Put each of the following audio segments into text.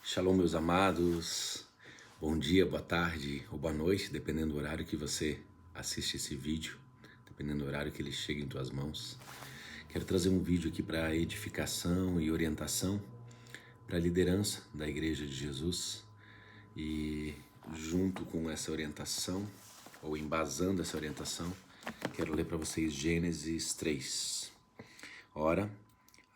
Shalom, meus amados. Bom dia, boa tarde ou boa noite, dependendo do horário que você assiste esse vídeo, dependendo do horário que ele chega em tuas mãos. Quero trazer um vídeo aqui para edificação e orientação para a liderança da Igreja de Jesus. E junto com essa orientação, ou embasando essa orientação, quero ler para vocês Gênesis 3. Ora,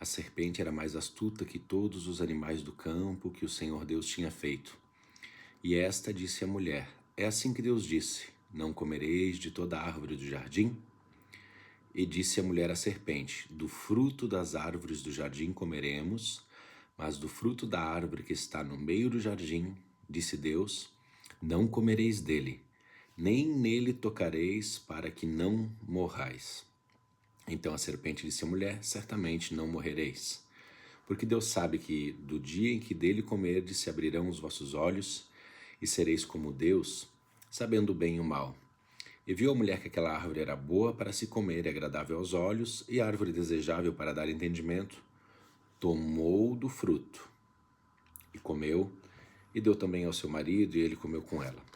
a serpente era mais astuta que todos os animais do campo que o Senhor Deus tinha feito. E esta disse à mulher: É assim que Deus disse: Não comereis de toda a árvore do jardim? E disse a mulher à serpente: Do fruto das árvores do jardim comeremos, mas do fruto da árvore que está no meio do jardim, disse Deus, não comereis dele, nem nele tocareis, para que não morrais. Então a serpente disse à mulher: Certamente não morrereis. Porque Deus sabe que do dia em que dele comerdes se abrirão os vossos olhos, e sereis como Deus, sabendo o bem e o mal. E viu a mulher que aquela árvore era boa para se comer e agradável aos olhos, e árvore desejável para dar entendimento. Tomou do fruto, e comeu, e deu também ao seu marido, e ele comeu com ela.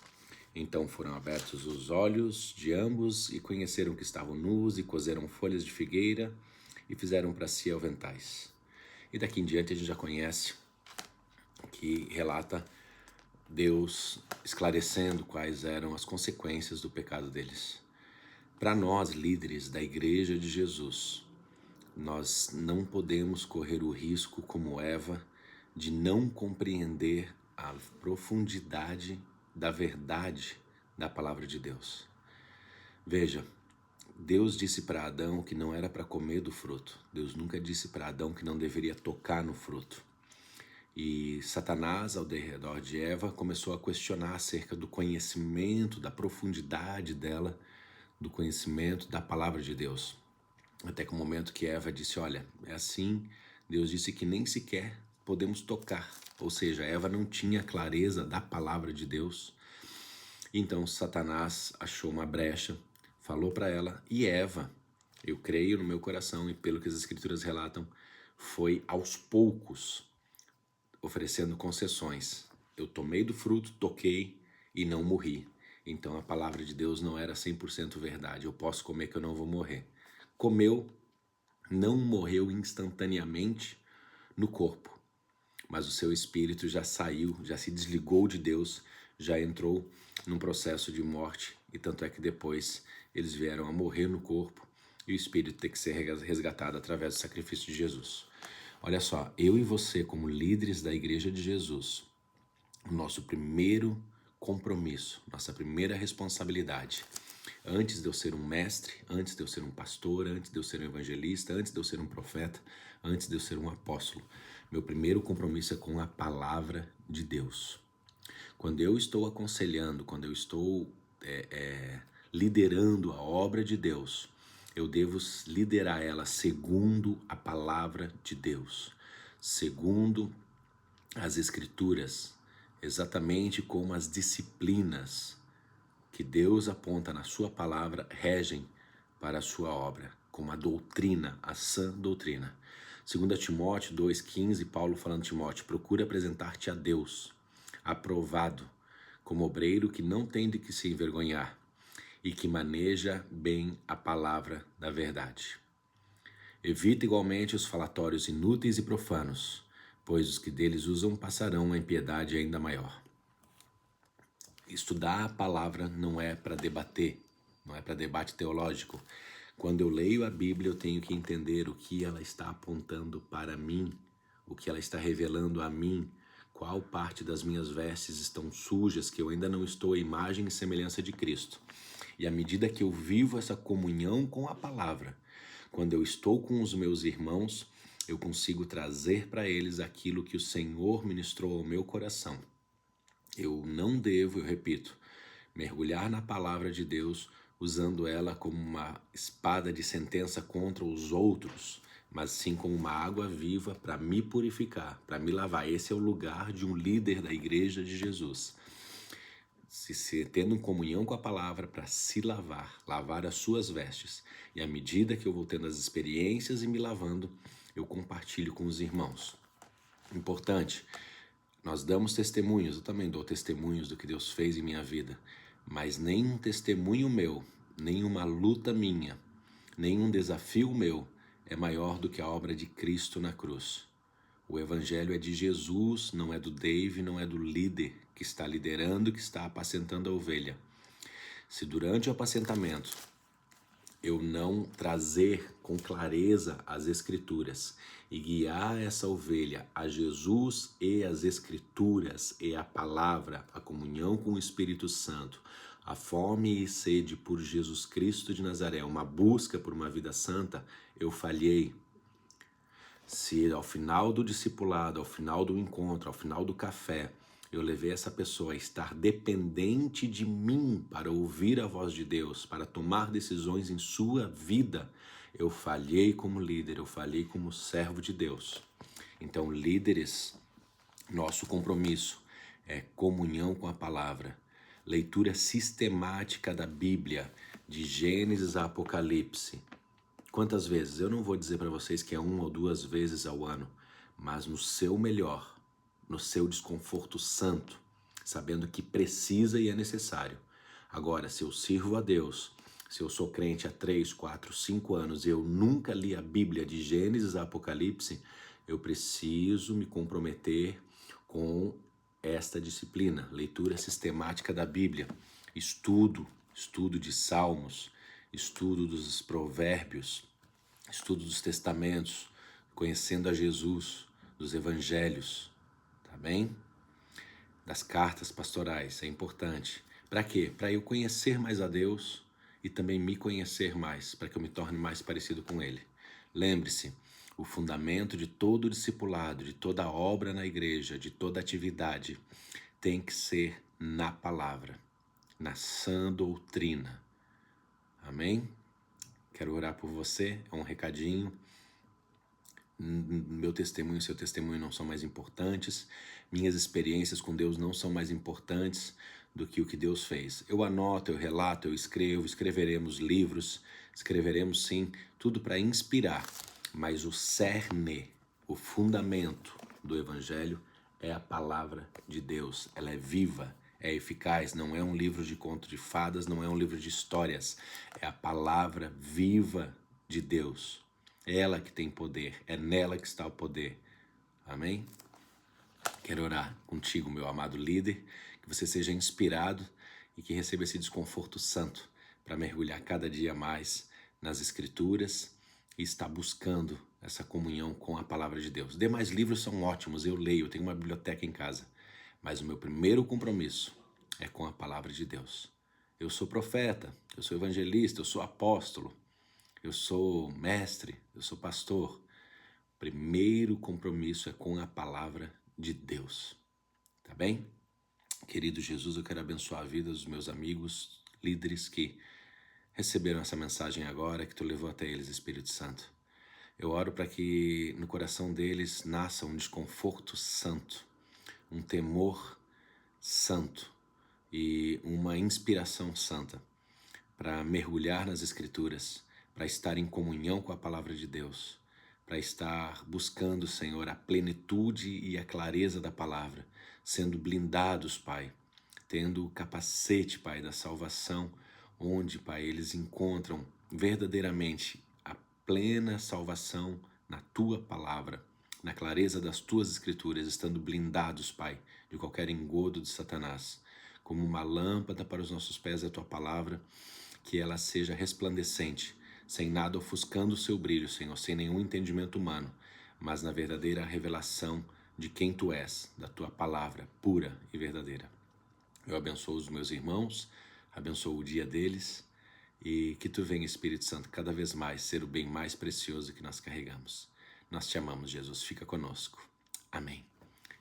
Então foram abertos os olhos de ambos, e conheceram que estavam nus, e coseram folhas de figueira, e fizeram para si aventais. E daqui em diante a gente já conhece que relata Deus esclarecendo quais eram as consequências do pecado deles. Para nós, líderes da Igreja de Jesus, nós não podemos correr o risco, como Eva, de não compreender a profundidade da verdade da palavra de Deus. Veja, Deus disse para Adão que não era para comer do fruto. Deus nunca disse para Adão que não deveria tocar no fruto. E Satanás, ao redor de Eva, começou a questionar acerca do conhecimento, da profundidade dela, do conhecimento da palavra de Deus. Até que o momento que Eva disse: olha, é assim, Deus disse que nem sequer podemos tocar. Ou seja, Eva não tinha clareza da palavra de Deus. Então Satanás achou uma brecha, falou para ela, e Eva, eu creio no meu coração e pelo que as escrituras relatam, foi aos poucos oferecendo concessões. Eu tomei do fruto, toquei e não morri. Então a palavra de Deus não era 100% verdade. Eu posso comer que eu não vou morrer. Comeu, não morreu instantaneamente no corpo, mas o seu espírito já saiu, já se desligou de Deus, já entrou num processo de morte, e tanto é que depois eles vieram a morrer no corpo e o espírito tem que ser resgatado através do sacrifício de Jesus. Olha só, eu e você, como líderes da Igreja de Jesus, o nosso primeiro compromisso, nossa primeira responsabilidade, antes de eu ser um mestre, antes de eu ser um pastor, antes de eu ser um evangelista, antes de eu ser um profeta, antes de eu ser um apóstolo, meu primeiro compromisso é com a palavra de Deus. Quando eu estou aconselhando, quando eu estou liderando a obra de Deus, eu devo liderar ela segundo a palavra de Deus, segundo as Escrituras, exatamente como as disciplinas que Deus aponta na sua palavra regem para a sua obra, como a doutrina, a sã doutrina. 2 Timóteo 2,15, Paulo falando a Timóteo: procura apresentar-te a Deus, aprovado, como obreiro que não tem de que se envergonhar, e que maneja bem a palavra da verdade. Evita igualmente os falatórios inúteis e profanos, pois os que deles usam passarão uma impiedade ainda maior. Estudar a palavra não é para debater, não é para debate teológico. Quando eu leio a Bíblia, eu tenho que entender o que ela está apontando para mim, o que ela está revelando a mim, qual parte das minhas vestes estão sujas, que eu ainda não estou à imagem e semelhança de Cristo. E à medida que eu vivo essa comunhão com a palavra, quando eu estou com os meus irmãos, eu consigo trazer para eles aquilo que o Senhor ministrou ao meu coração. Eu não devo, eu repito, mergulhar na palavra de Deus usando ela como uma espada de sentença contra os outros, mas sim como uma água viva para me purificar, para me lavar. Esse é o lugar de um líder da Igreja de Jesus. Se tendo comunhão com a palavra para se lavar, lavar as suas vestes. E à medida que eu vou tendo as experiências e me lavando, eu compartilho com os irmãos. Importante, Nós damos testemunhos, eu também dou testemunhos do que Deus fez em minha vida, mas nenhum testemunho meu, nenhuma luta minha, nenhum desafio meu é maior do que a obra de Cristo na cruz. O evangelho é de Jesus, não é do Dave, não é do líder que está liderando, que está apacentando a ovelha. Se durante o apacentamento eu não trazer com clareza as Escrituras e guiar essa ovelha a Jesus e as Escrituras e a palavra, a comunhão com o Espírito Santo, a fome e sede por Jesus Cristo de Nazaré, uma busca por uma vida santa, eu falhei. Se ao final do discipulado, ao final do encontro, ao final do café, eu levei essa pessoa a estar dependente de mim para ouvir a voz de Deus, para tomar decisões em sua vida, eu falhei como líder, eu falhei como servo de Deus. Então, líderes, nosso compromisso é comunhão com a palavra, leitura sistemática da Bíblia, de Gênesis a Apocalipse. Quantas vezes? Eu não vou dizer para vocês que é 1 ou 2 vezes ao ano, mas no seu melhor, no seu desconforto santo, sabendo que precisa e é necessário. Agora, se eu sirvo a Deus, se eu sou crente há 3, 4, 5 anos e eu nunca li a Bíblia de Gênesis a Apocalipse, eu preciso me comprometer com esta disciplina, leitura sistemática da Bíblia, estudo de Salmos, estudo dos provérbios, estudo dos testamentos, conhecendo a Jesus, dos evangelhos, tá bem? Das cartas pastorais, é importante. Para quê? Para eu conhecer mais a Deus e também me conhecer mais, para que eu me torne mais parecido com Ele. Lembre-se, o fundamento de todo discipulado, de toda obra na igreja, de toda atividade, tem que ser na palavra, na sã doutrina. Amém? Quero orar por você, é um recadinho. Meu testemunho e seu testemunho não são mais importantes. Minhas experiências com Deus não são mais importantes do que o que Deus fez. Eu anoto, eu relato, eu escrevo, escreveremos livros, escreveremos sim, tudo para inspirar. Mas o cerne, o fundamento do Evangelho é a palavra de Deus. Ela é viva, é eficaz, não é um livro de conto de fadas, não é um livro de histórias. É a palavra viva de Deus. É ela que tem poder, é nela que está o poder. Amém? Quero orar contigo, meu amado líder, que você seja inspirado e que receba esse desconforto santo para mergulhar cada dia mais nas Escrituras e estar buscando essa comunhão com a palavra de Deus. Demais livros são ótimos, eu leio, eu tenho uma biblioteca em casa, mas o meu primeiro compromisso é com a palavra de Deus. Eu sou profeta, eu sou evangelista, eu sou apóstolo, eu sou mestre, eu sou pastor. O primeiro compromisso é com a palavra de Deus. Tá bem? Querido Jesus, eu quero abençoar a vida dos meus amigos, líderes que receberam essa mensagem agora, que tu levou até eles, Espírito Santo. Eu oro para que no coração deles nasça um desconforto santo, um temor santo e uma inspiração santa para mergulhar nas Escrituras, para estar em comunhão com a palavra de Deus, para estar buscando, Senhor, a plenitude e a clareza da palavra, sendo blindados, Pai, tendo o capacete, Pai, da salvação, onde, Pai, eles encontram verdadeiramente a plena salvação na Tua palavra, na clareza das Tuas Escrituras, estando blindados, Pai, de qualquer engodo de Satanás, como uma lâmpada para os nossos pés é a Tua palavra, que ela seja resplandecente, sem nada ofuscando o seu brilho, Senhor, sem nenhum entendimento humano, mas na verdadeira revelação de quem Tu és, da Tua palavra pura e verdadeira. Eu abençoo os meus irmãos, abençoo o dia deles e que Tu venha, Espírito Santo, cada vez mais ser o bem mais precioso que nós carregamos. Nós Te amamos, Jesus, fica conosco. Amém.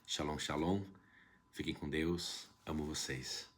Shalom, shalom. Fiquem com Deus. Amo vocês.